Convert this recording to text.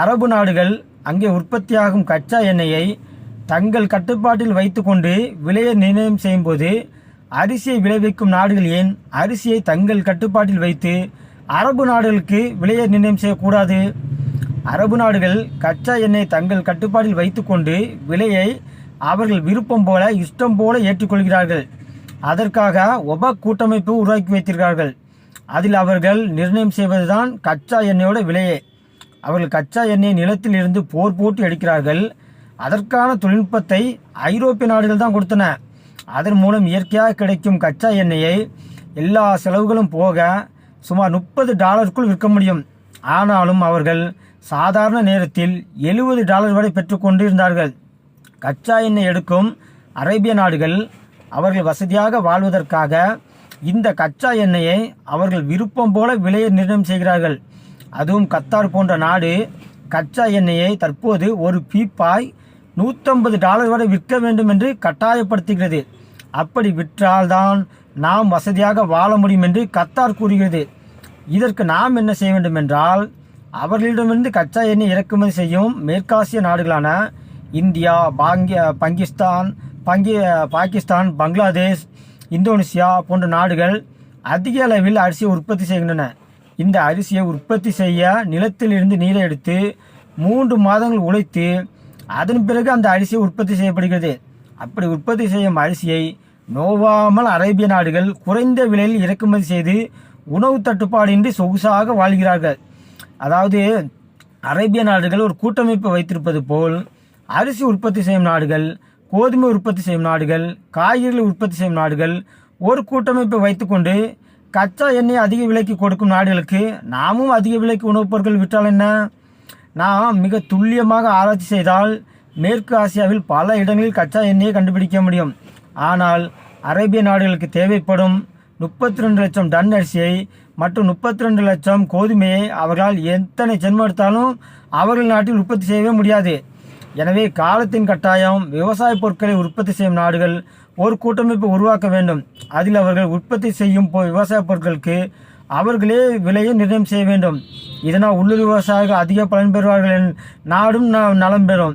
அரபு நாடுகள் அங்கே உற்பத்தியாகும் கச்சா எண்ணெயை தங்கள் கட்டுப்பாட்டில் வைத்துக்கொண்டு விலையை நிர்ணயம் செய்யும்போது அரிசியை விளைவிக்கும் நாடுகள் ஏன் அரிசியை தங்கள் கட்டுப்பாட்டில் வைத்து அரபு நாடுகளுக்கு விலையை நிர்ணயம் செய்யக்கூடாது? அரபு நாடுகள் கச்சா எண்ணெயை தங்கள் கட்டுப்பாட்டில் வைத்துக்கொண்டு விலையை அவர்கள் விருப்பம் போல இஷ்டம் போல ஏற்றுக்கொள்கிறார்கள். அதற்காக ஒபக் கூட்டமைப்பு உருவாக்கி வைத்திருக்கிறார்கள். அதில் அவர்கள் நிர்ணயம் செய்வதுதான் கச்சா எண்ணெயோட விலையே. அவர்கள் கச்சா எண்ணெயை நிலத்தில் இருந்து போர் போட்டு எடுக்கிறார்கள். அதற்கான தொழில்நுட்பத்தை ஐரோப்பிய நாடுகள் தான் கொடுத்தன. அதன் மூலம் இயற்கையாக கிடைக்கும் கச்சா எண்ணெயை எல்லா செலவுகளும் போக சுமார் $30 விற்க முடியும். ஆனாலும் அவர்கள் சாதாரண நேரத்தில் $70 வரை பெற்றுக்கொண்டு இருந்தார்கள். கச்சா எண்ணெய் எடுக்கும் அரேபிய நாடுகள் அவர்கள் வசதியாக வாழ்வதற்காக இந்த கச்சா எண்ணெயை அவர்கள் விருப்பம் போல விலையை நிர்ணயம் செய்கிறார்கள். அதுவும் கத்தார் போன்ற நாடு கச்சா எண்ணெயை தற்போது ஒரு பீப்பாய் $150 வரை விற்க வேண்டும் என்று கட்டாயப்படுத்துகிறது. அப்படி விற்றால்தான் நாம் வசதியாக வாழ முடியும் என்று கத்தார் கூறுகிறது. இதற்கு நாம் என்ன செய்ய வேண்டும் என்றால், அவர்களிடமிருந்து கச்சா எண்ணெய் இறக்குமதி செய்யும் மேற்காசிய நாடுகளான இந்தியா, பாகிஸ்தான், பங்களாதேஷ், இந்தோனேசியா போன்ற நாடுகள் அதிக அளவில் அரிசியை உற்பத்தி செய்கின்றன. இந்த அரிசியை உற்பத்தி செய்ய நிலத்தில் இருந்து நீரை எடுத்து 3 மாதங்கள் உழைத்து அதன் பிறகு அந்த அரிசியை உற்பத்தி செய்யப்படுகிறது. அப்படி உற்பத்தி செய்யும் அரிசியை நோவாமல் அரேபிய நாடுகள் குறைந்த விலையில் இறக்குமதி செய்து உணவு தட்டுப்பாடின்றி சொகுசாக வாழ்கிறார்கள். அதாவது அரேபிய நாடுகள் ஒரு கூட்டமைப்பு வைத்திருப்பது போல் அரிசி உற்பத்தி செய்யும் நாடுகள், கோதுமை உற்பத்தி செய்யும் நாடுகள், காய்கறிகளை உற்பத்தி செய்யும் நாடுகள் ஒரு கூட்டமைப்பை வைத்துக்கொண்டு கச்சா எண்ணெயை அதிக விலைக்கு கொடுக்கும் நாடுகளுக்கு நாமும் அதிக விலைக்கு உணவுப் பொருட்கள் விற்றால் என்ன? நாம் மிக துல்லியமாக ஆராய்ச்சி செய்தால் மேற்கு ஆசியாவில் பல இடங்களில் கச்சா எண்ணெயை கண்டுபிடிக்க முடியும். ஆனால் அரேபிய நாடுகளுக்கு தேவைப்படும் 32 லட்சம் டன் அரிசியை மற்றும் 32 லட்சம் கோதுமையை அவர்களால் எத்தனை ஜென்மம் எடுத்தாலும் அவர்கள் நாட்டில் உற்பத்தி செய்யவே முடியாது. எனவே காலத்தின் கட்டாயம் விவசாய பொருட்களை உற்பத்தி செய்யும் நாடுகள் ஒரு கூட்டமைப்பை உருவாக்க வேண்டும். அதில் அவர்கள் உற்பத்தி செய்யும் விவசாய பொருட்களுக்கு அவர்களே விலையை நிர்ணயம் செய்ய வேண்டும். இதனால் உள்ளூர் விவசாயிகள் அதிக பலன் பெறுவார்கள், நாடும் நலம் பெறும்.